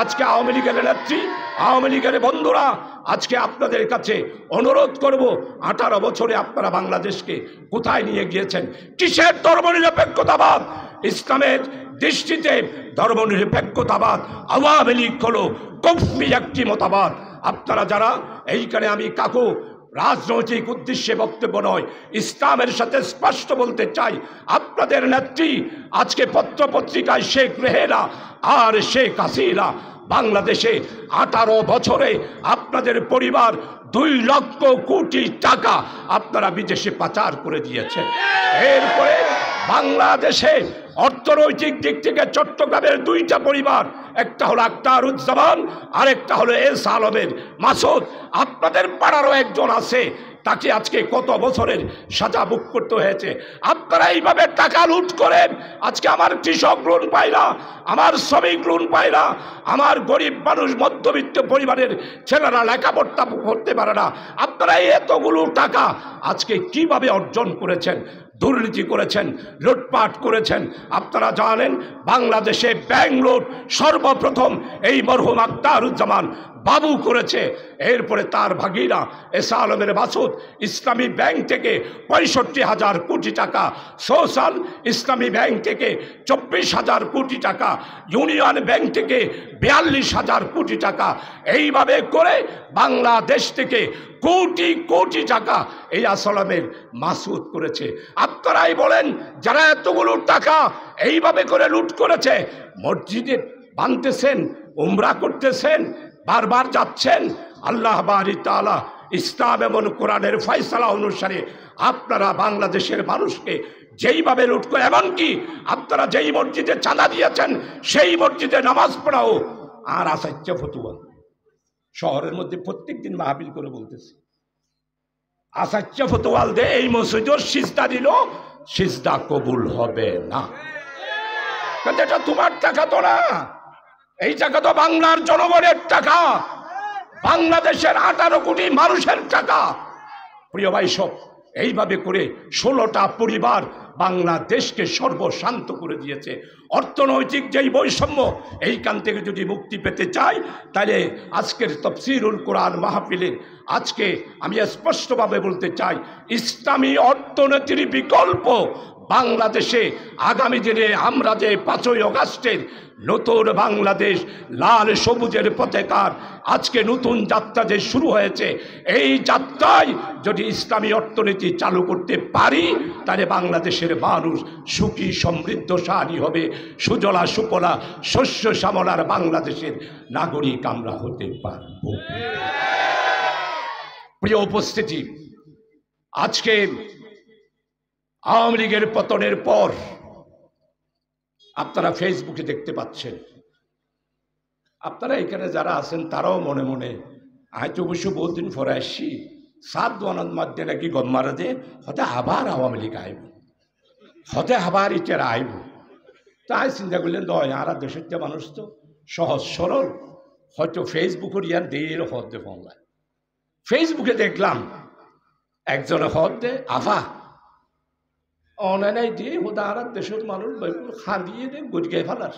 আজকে আওয়ামী লীগের নেত্রী, আওয়ামী লীগের বন্ধুরা, আজকে আপনাদের কাছে অনুরোধ করব, 18 বছরে আপনারা বাংলাদেশকে কোথায় নিয়ে গিয়েছেন? কিসের ধর্মনিরপেক্ষতাবাদ? ইসলামের দৃষ্টিতে ধর্মনিরপেক্ষতাবাদ আওয়ামী লীগ হলো কুফরি একটি মতবাদ। আপনারা যারা এইখানে, আমি কাকু রাজনৈতিক উদ্দেশ্যে বক্তব্য নয়, ইসলামের সাথে স্পষ্ট বলতে চাই, আপনাদের নেত্রী আজকে পত্রপত্রিকায় শেখ রেহেনা আর শেখ হাসিনা বাংলাদেশে 18 বছরে আপনাদের পরিবার 2 লক্ষ কোটি টাকা আপনারা বিদেশে পাচার করে দিয়েছেন। এরপরে বাংলাদেশে অর্থনৈতিক দিক থেকে চট্টগ্রামের 2টা পরিবার, একটা হলো আখতারুজ্জামান আর একটা হলো এস আলমের মাসুদ, আপনাদের পাড়ারও একজন আছে, তাকে আজকে কত বছরের সাজা ভোগ করতে হয়েছে। আপনারা এইভাবে টাকা লুট করেন। আজকে আমার কৃষক লোন পায় না, আমার শ্রমিক লোন পায় না, আমার গরিব মানুষ মধ্যবিত্ত পরিবারের ছেলেরা লেখাপড়া করতে পারে না। আপনারা এতগুলো টাকা আজকে কিভাবে অর্জন করেছেন? দুর্নীতি করেছেন, লুটপাট করেছেন। আপনারা জানেন বাংলাদেশে ব্যাংক লুট সর্বপ্রথম এই মরহুম আখতারুজ্জামান বাবু করেছে। এরপরে তার ভাগিরা এসা আলমের মাসুদ ইসলামী ব্যাংক থেকে 65,000 কোটি টাকা, সোশ্যাল ইসলামী ব্যাংক থেকে 24,000 কোটি টাকা, ইউনিয়ন ব্যাংক থেকে 42,000 কোটি টাকা, এইভাবে করে বাংলাদেশ থেকে কোটি কোটি টাকা এই আসলামের মাসুদ করেছে। আপনারাই বলেন, যারা এতগুলো টাকা এইভাবে করে লুট করেছে, মসজিদে বানতেছেন, উমরা করতেছেন, বারবার যাচ্ছেন, আল্লাহ বারি তাআলা ইসলাম এবং কোরআনের ফয়সালা অনুসারে আপনারা বাংলাদেশের মানুষকে যেইভাবে লুট করে, এমনকি আপনারা যেই মসজিদে চাঁদা দিয়েছেন সেই মসজিদে নামাজ পড়াও আর আসাচ্চা ফতুয়া শহরের মধ্যে প্রত্যেক দিন মাহফিল করে বলতেছে, আসাচ্চা ফতুয়াল দে এই মসজিদের সিজদা দিল, সিজদা কবুল হবে না। কিন্তু এটা তোমার টাকা তো না, এই টাকা তো বাংলার জনগণের টাকা, বাংলাদেশের 18 কোটি মানুষের টাকা। প্রিয় ভাই সব, এইভাবে করে 16টা পরিবার বাংলাদেশকে সর্বশান্ত করে দিয়েছে। অর্থনৈতিক যেই বৈষম্য, এইখান থেকে যদি মুক্তি পেতে চাই, তাহলে আজকের তাফসীরুল কোরআন মাহফিলে আজকে আমি স্পষ্টভাবে বলতে চাই, ইসলামী অর্থনীতির বিকল্প বাংলাদেশে আগামী দিনে আমরা যে 5ই আগস্টের নতুন বাংলাদেশ লাল সবুজের পতাকার আজকে নতুন যাত্রা যে শুরু হয়েছে, এই যাত্রায় যদি ইসলামী অর্থনীতি চালু করতে পারি, তাহলে বাংলাদেশের মানুষ সুখী সমৃদ্ধশালী হবে, সুজলা সুফলা শস্য শ্যামলার বাংলাদেশের নাগরিক আমরা হতে পারব। প্রিয় উপস্থিতি, আজকে আওয়ামী লীগের পতনের পর আপনারা ফেসবুকে দেখতে পাচ্ছেন, আপনারা এখানে যারা আছেন তারাও মনে মনে হয়তো অবশ্য বহুদিন পরে আসছি, 7 দোয়ানার মধ্যে নাকি গম্মারা যে হতে আবার আওয়ামী লীগ আইব, হতে আবার ইটারা আইব। তাই চিন্তা করলেন, দয় আর দেশের যে মানুষ তো সহজ সরল, হয়তো ফেসবুকের ইয়ার দের হদ দে বাংলা। ফেসবুকে দেখলাম একজনে হদ দে আফা অনাই দিয়ে হোদা আর দেশের মানুষ খাঁদিয়ে দে গড়িয়ে ফেলার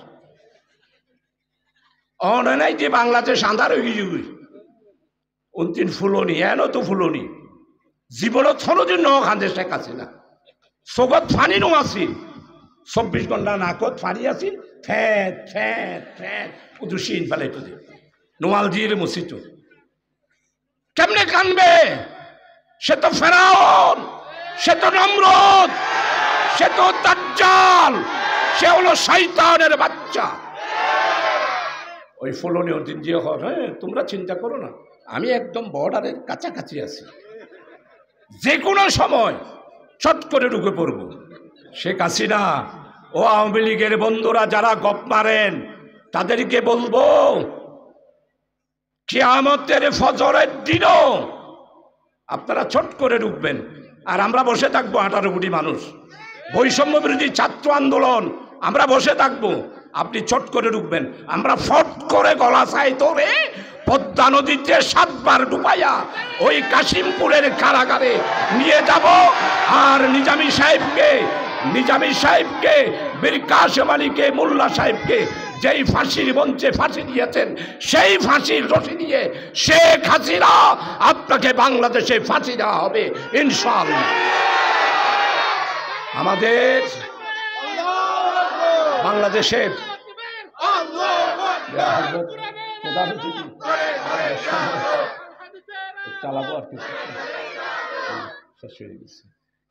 অনাই দিয়ে বাংলাদেশ আন্ধার হয়ে গিয়ে অন্তিম ফুলনি এন তো ফুলনি জীবনত ফলদিন ন খান্দে শেখ হাসিনা চকত ফানি নো আছিল 24 ঘন্টা নাকত ফানি আছিল, ফ্যাট ফ্যাট ফ্যাট উদুসীন ফেলাই তো নোয়াল দিয়ে মুসিত কেমনে কানবে? সে তো ফেরাউন, সে তো নমরুদ, সে তো দাজ্জাল, সে হলো শয়তানের বাচ্চা। ওই ফলনীয় দিন যে হয়, হ্যাঁ তোমরা চিন্তা করো না, আমি একদম বর্ডারের কাছাকাছি আছি, যে কোনো সময় চট করে ঢুকে পড়ব। শেখ হাসিনা ও আওয়ামী লীগের বন্ধুরা যারা গপ মারেন, তাদেরকে বলবো কিয়ামতের ফজরের দিনও আপনারা ছট করে ঢুকবেন, আর আমরা বসে থাকবো 18 কোটি মানুষ, বৈষম্য বিরোধী ছাত্র আন্দোলন, আমরা বসে থাকবো, আপনি ছট করে ঢুকবেন, আমরা ফট করে গলা ছাই ধরে পদ্মা নদীতে 7 বার ডুবাইয়া ওই কাশিমপুরের কারাগারে নিয়ে যাব। আর নিজামী সাহেবকে বীর কাশেম আলীকে, মোল্লা সাহেবকে যেই ফাঁসির মঞ্চে ফাঁসি দিয়েছেন, সেই ফাঁসির রশি দিয়ে শেখ হাসিনা আপনাকে বাংলাদেশে ফাঁসি দেওয়া হবে ইনশাআল্লাহ। আমাদের বাংলাদেশের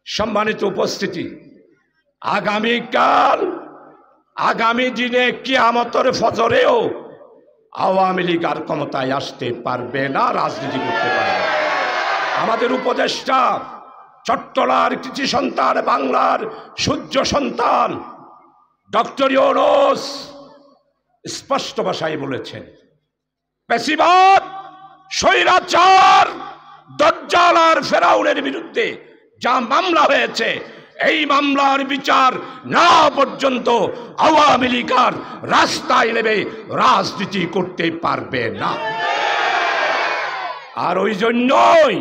সম্মানিত উপস্থিতি, আগামী দিনে কিয়ামতের ফজরেও আওয়ামী লীগ আর ক্ষমতায় আসতে পারবে না, রাজনীতি করতে পারবে। আমাদের উপদেষ্টা চট্টলার কৃষি সন্তান, বাংলার সূর্য সন্তান ডক্টর ইউনূস স্পষ্ট ভাষায় বলেছেন, পেশিবাদ, স্বৈরাচার, দাজ্জাল আর ফেরাউনের বিরুদ্ধে যা মামলা হয়েছে, এই মামলার বিচার না পর্যন্ত আওয়ামী লীগ আর রাস্তায় নেমে রাজনীতি করতে পারবে না। আর ওই জন্যই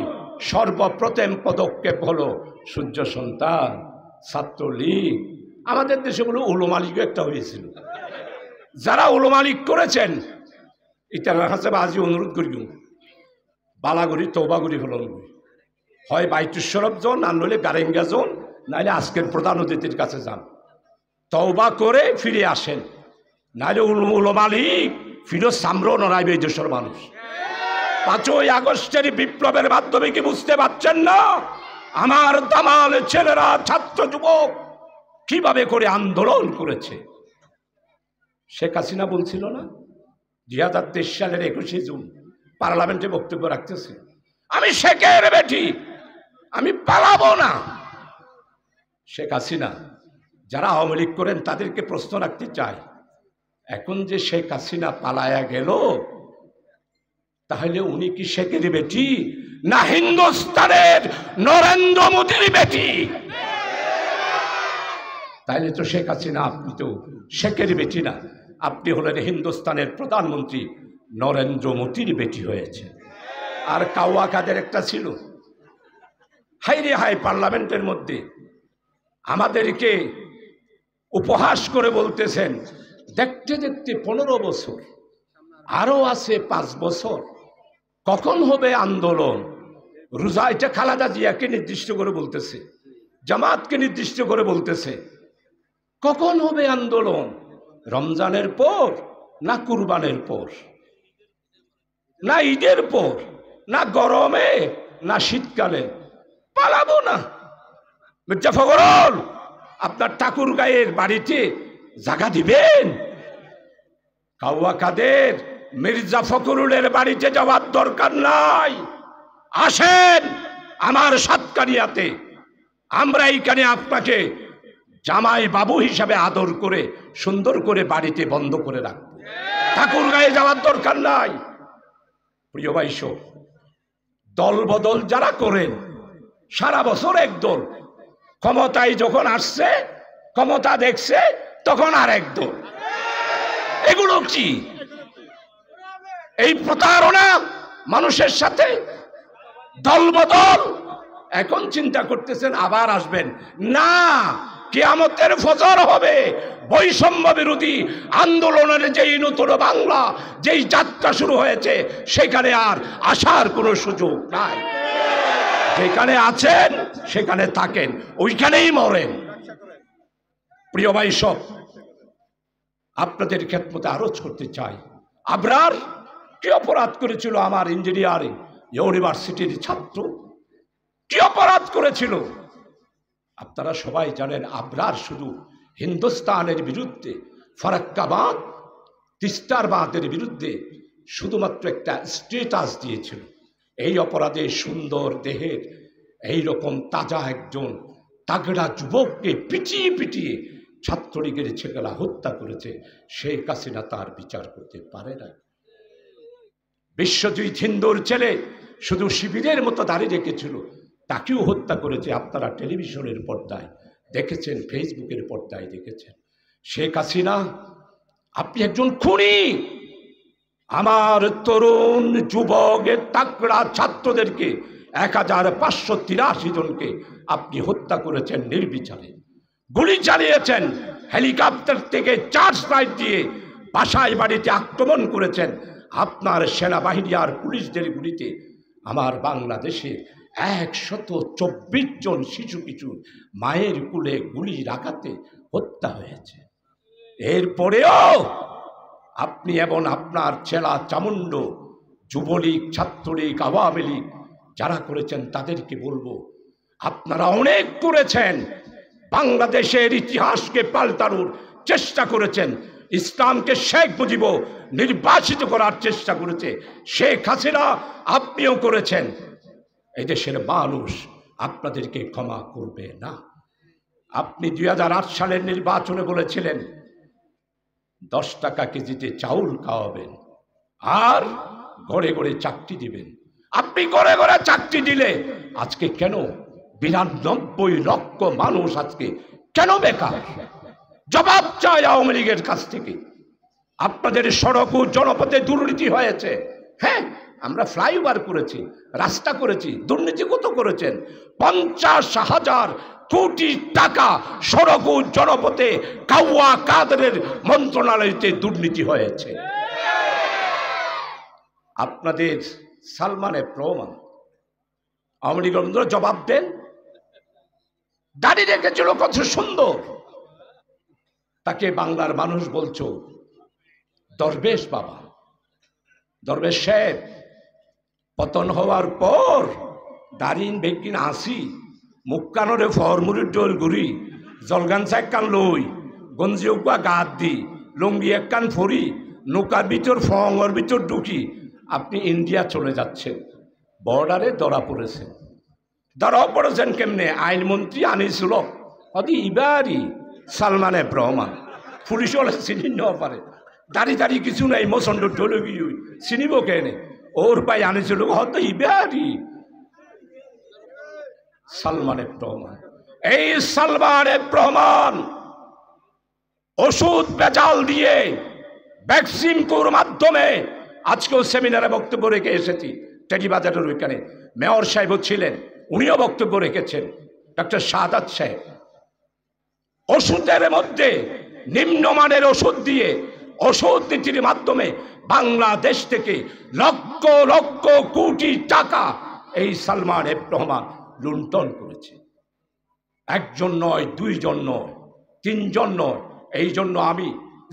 সর্বপ্রথম পদক্ষেপ হলো সূর্য সন্তান, ছাত্রলীগ। আমাদের দেশে বলে উলমা লীগ একটা হয়েছিল, যারা উলমা লীগ করেছেন ইটার কাছে আজি অনুরোধ করি, বালাগুড়ি তৌবাগুড়ি হল, হয় বাইতুল শরফ জন, আর নইলে গারেঙ্গা জন, নাইলে আজকের প্রধান অতিথির কাছে যান, তওবা করে ফিরে আসেন, নাইলে উলমা লীগ ফিরো সামরো নড়াইবে এই দেশের মানুষ। 5ই আগস্টের বিপ্লবের মাধ্যমে কি বুঝতে পারছেন না আমার দামাল ছেলেরা, ছাত্র যুবক কিভাবে করে আন্দোলন করেছে? শেখ হাসিনা বলছিল না 2023 সালের 21শে জুন পার্লামেন্টে বক্তব্য রাখতেছে, আমি শেখের বেটি, আমি পালাবো না। শেখ হাসিনা, যারা আওয়ামী লীগ করেন তাদেরকে প্রশ্ন রাখতে চাই, এখন যে শেখ হাসিনা পালায়া গেল, তাহলে উনি কি শেখের বেটি না হিন্দুস্তানের নরেন্দ্র মোদীর বেটি? তাইলে তো শেখ হাসিনা আপনি তো শেখের বেটি না, আপনি হলেন হিন্দুস্তানের প্রধানমন্ত্রী নরেন্দ্র মোদীর বেটি হয়েছে। আর কাওয়া কাদের একটা ছিল, হাই রে হাই, পার্লামেন্টের মধ্যে আমাদেরকে উপহাস করে বলতেছেন, দেখতে দেখতে 15 বছর, আরো আছে 5 বছর, কখন হবে আন্দোলন? রোজা, এটা খালেদা জিয়াকে নির্দিষ্ট করে বলতেছে, জামাতকে নির্দিষ্ট করে বলতেছে, কখন হবে আন্দোলন? রমজানের পর না কুরবানের পর, না ঈদের পর, না গরমে, না শীতকালে? পালাবো না। মির্জা ফখরুল, আপনার ঠাকুর গায়ের বাড়িতে জায়গা দিবেন? কাওয়া কাদের, মির্জা ফখরুলের বাড়িতে যাওয়ার দরকার নাই, আসেন আমার সাতকানিয়াতে, আমরা এইখানে আপনাকে জামাই বাবু হিসাবে আদর করে সুন্দর করে বাড়িতে বন্ধ করে রাখবো, ঠাকুর গায়ে যাওয়ার দরকার নাই। প্রিয় ভাইসো, দল বদল যারা করেন, সারা বছর এক দল, ক্ষমতায় যখন আসছে, ক্ষমতা দেখছে, তখন আর এক দল। এগুলো কি? এই প্রতারণা মানুষের সাথে, দল বদল। এখন চিন্তা করতেছেন আবার আসবেন না, কিয়ামতের ফজর হবে, বৈষম্য বিরোধী আন্দোলনের যেই নতুন বাংলা, যেই যাত্রা শুরু হয়েছে, সেখানে আর আসার কোনো সুযোগ নাই। যেখানে আছেন সেখানে থাকেন, ওইখানেই মরেন। প্রিয় ভাই সব, আপনাদের খেদমতে আরজ করতে চাই, আবরার কি অপরাধ করেছিল? আমার ইঞ্জিনিয়ারিং ইউনিভার্সিটির ছাত্র কি অপরাধ করেছিল? আপনারা সবাই জানেন আবরার শুধু হিন্দুস্তানের বিরুদ্ধে, ফারাক্কাবাদ তিস্তারবাদের বিরুদ্ধে শুধুমাত্র একটা স্ট্যাটাস দিয়েছিল। এই অপরাধে সুন্দর দেহের এই রকম তাজা একজন তাগড়া যুবককে পিটিয়ে পিটিয়ে ছাত্রলীগের ছেলেরা হত্যা করেছে। শেখ হাসিনা তার বিচার করতে পারে না। বিশ্বজিৎ হিন্দুর ছেলে শুধু শিবিরের মতো দাঁড়িয়ে রেখেছিল, তাকেও হত্যা করেছে। আপনারা টেলিভিশনের পর্দায় দেখেছেন, ফেসবুকের পর্দায় দেখেছেন। শেখ হাসিনা, আপনি একজন খুনি। আমার তরুণ যুবকের তাকড়া ছাত্রদেরকে 1583 জনকে আপনি হত্যা করেছেন নির্বিচারে, গুলি চালিয়েছেন, হেলিকপ্টার থেকে 4 ফ্লাইট দিয়ে বাসায় বাড়িতে আক্রমণ করেছেন। আপনার সেনাবাহিনী আর পুলিশদের গুলিতে আমার বাংলাদেশের 124 জন শিশু কিশোর মায়ের কুলে গুলির আঘাতে হত্যা হয়েছে। এরপরেও আপনি এবং আপনার চেলা চামুণ্ড যুবলীগ, ছাত্রলীগ, আওয়ামী লীগ যারা করেছেন তাদেরকে বলবো, আপনারা অনেক করেছেন। বাংলাদেশের ইতিহাসকে পাল্টানোর চেষ্টা করেছেন। ইসলামকে শেখ মুজিব নির্বাসিত করার চেষ্টা করেছে। শেখ হাসিনা আপনিও করেছেন। এই দেশের মানুষ আপনাদেরকে ক্ষমা করবে না। আপনি 2008 সালের নির্বাচনে বলেছিলেন 10 টাকা কেজিতে চাউল খাওয়াবেন আর ঘরে ঘরে চাকরি দিবেন। আপনি ঘরে ঘরে চাকরি দিলে আজকে কেন 92 লক্ষ মানুষ আজকে কেন বেকার? জবাব চাই আওয়ামী লীগের কাছ থেকে। আপনাদের সড়ক ও জনপথে দুর্নীতি হয়েছে। হ্যাঁ, আমরা ফ্লাইওভার করেছি, রাস্তা করেছি, দুর্নীতি কত করেছেন? 50,000 কোটি টাকা সড়ক ও জনপথে কাওয়া কাদেরের মন্ত্রণালয়তে দুর্নীতি হয়েছে। আপনাদের সালমানের প্রমাণ। আওয়ামী লীগের জবাব দেন। দাঁড়িয়ে রেখেছিল কত সুন্দর, তাকে বাংলার মানুষ বলছো দরবেশ বাবা, দরবেশ সাহেব। পতন হওয়ার পর দাঁড়িন বেগিন আসি মুক্কানরে ফরমুরির ডোল গুড়ি জলগান চাক্কান লই গঞ্জি উকা গাত দি লুঙ্গি একখান ফরি নৌকার ভিতর ফঙর ভিতর ঢুকি আপনি ইন্ডিয়া চলে যাচ্ছেন। বর্ডারে ধরা পড়েছেন। ধরাও পড়েছেন কেমনে? আইনমন্ত্রী আনিসুল হক ইবারি সালমানের প্রমাণ। পুলিশ হলে চিনি নেওয়া পারে। দাঁড়িয়ে দাঁড়িয়ে কিছু নাই, মোসন্ড ঢোলে গিয়ে চিনিব কেনে? ওর ভাই আনিসুল হক ইবারি সালমানের প্রমাণ। এই সালমানের প্রমাণ ওষুধ বেজাল দিয়ে ভ্যাকসিনকুর মাধ্যমে আজকেও সেমিনারে বক্তব্য রেখে এসেছি। টেরিবাজারের ওইখানে মেয়র সাহেব ছিলেন, উনিও বক্তব্য রেখেছেন, ডক্টর শাহাদাত সাহেব। ওষুধের মধ্যে নিম্নমানের ওষুধ দিয়ে ওষুধ নীতির মাধ্যমে বাংলাদেশ থেকে লক্ষ লক্ষ কোটি টাকা এই সালমান এফ রহমান লুণ্ঠন করেছে। একজন নয়, 2 জন নয়, 3 জন নয়। এই জন্য আমি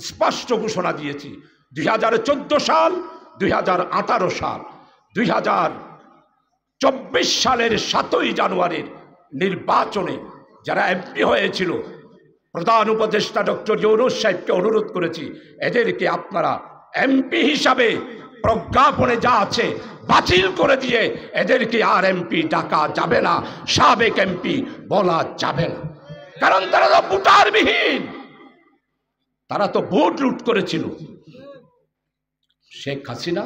স্পষ্ট ঘোষণা দিয়েছি 2014 সাল, 2018 সাল, 2024 সালের 7ই জানুয়ারির নির্বাচনে যারা এমপি হয়েছিল, প্রধান উপদেষ্টা ডক্টর ইউনূস সাহেবকে অনুরোধ করেছি, এদেরকে আপনারা এমপি হিসাবে প্রজ্ঞাপনে যা আছে বাতিল করে দিয়ে এদেরকে আর এমপি ডাকা যাবে না, সাবেক এমপি বলা যাবে না। কারণ তারা তো ভোটারবিহীন, তারা তো ভোট লুট করেছিল। শেখ হাসিনা,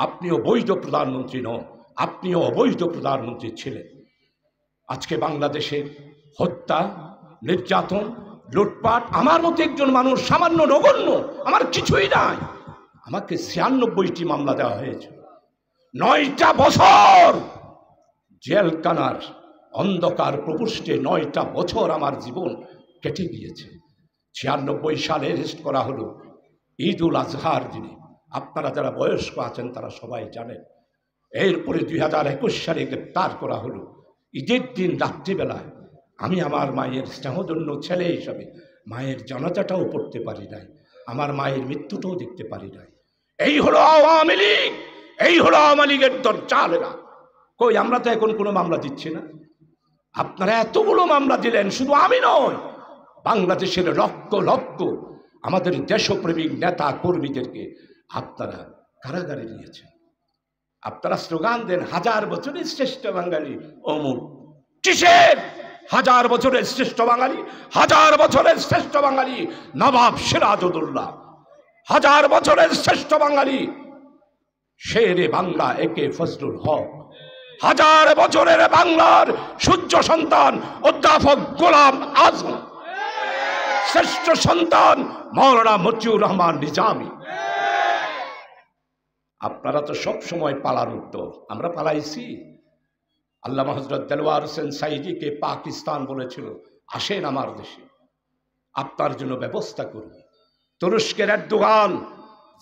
আপনিও বৈধ প্রধানমন্ত্রী নন, আপনিও অবৈধ প্রধানমন্ত্রী ছিলেন। আজকে বাংলাদেশের হত্যা, নির্যাতন, লুটপাট, আমার মতো একজন মানুষ সামান্য নগণ্য, আমার কিছুই নাই, আমাকে 96টি মামলা দেওয়া হয়েছে। 9টা বছর জেলখানার অন্ধকার প্রকোষ্ঠে 9টা বছর আমার জীবন কেটে গিয়েছে। 96 সালে অ্যারেস্ট করা হলো ঈদ উল আজহার দিনে। আপনারা যারা বয়স্ক আছেন তারা সবাই জানেন। এরপরে 2021 সালে গ্রেপ্তার করা হলো ঈদের দিন রাত্রিবেলায়। আমি আমার মায়ের স্নেহধন্য ছেলে হিসাবে মায়ের জানাজাটাও পড়তে পারি নাই, আমার মায়ের মৃত্যুটাও দেখতে পারি নাই। এই হলো আওয়ামী লীগ, এই হলো আওয়ামী লীগের দরজালেরা। কই, আমরা তো এখন কোনো মামলা দিচ্ছি না। আপনারা এতগুলো মামলা দিলেন, শুধু আমি নয়, বাংলাদেশের লক্ষ লক্ষ আমাদের দেশপ্রেমিক নেতা কর্মীদেরকে আপনারা কারাগারে নিয়েছেন। আপনারা স্লোগান দেন, 1000 বছরের শ্রেষ্ঠ বাঙালি অমুক। কিসের 1000 বছরের শ্রেষ্ঠ বাঙালি? 1000 বছরের শ্রেষ্ঠ বাঙালি নবাব সিরাজউদ্দৌলা, 1000 বছরের শ্রেষ্ঠ বাঙালি শেরে বাংলা একে ফজলুল হক, 1000 বছরের বাংলার সূর্য সন্তান অধ্যাপক গোলাম আজম, শ্রেষ্ঠ সন্তান মাওলানা মতিউর রহমান নিজামী। আপনারা তো সব সময় পালার উত্তর, আমরা পালাইছি। আল্লামা হযরত দেলওয়ার হোসেন সাইদিকে পাকিস্তান বলেছিল, আসেন আমার দেশে, আপনার জন্য ব্যবস্থা করব। তুরস্কের এরদোগান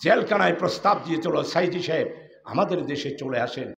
জেলখানায় প্রস্তাব দিয়েছিল, সাইদি সাহেব আমাদের দেশে চলে আসেন,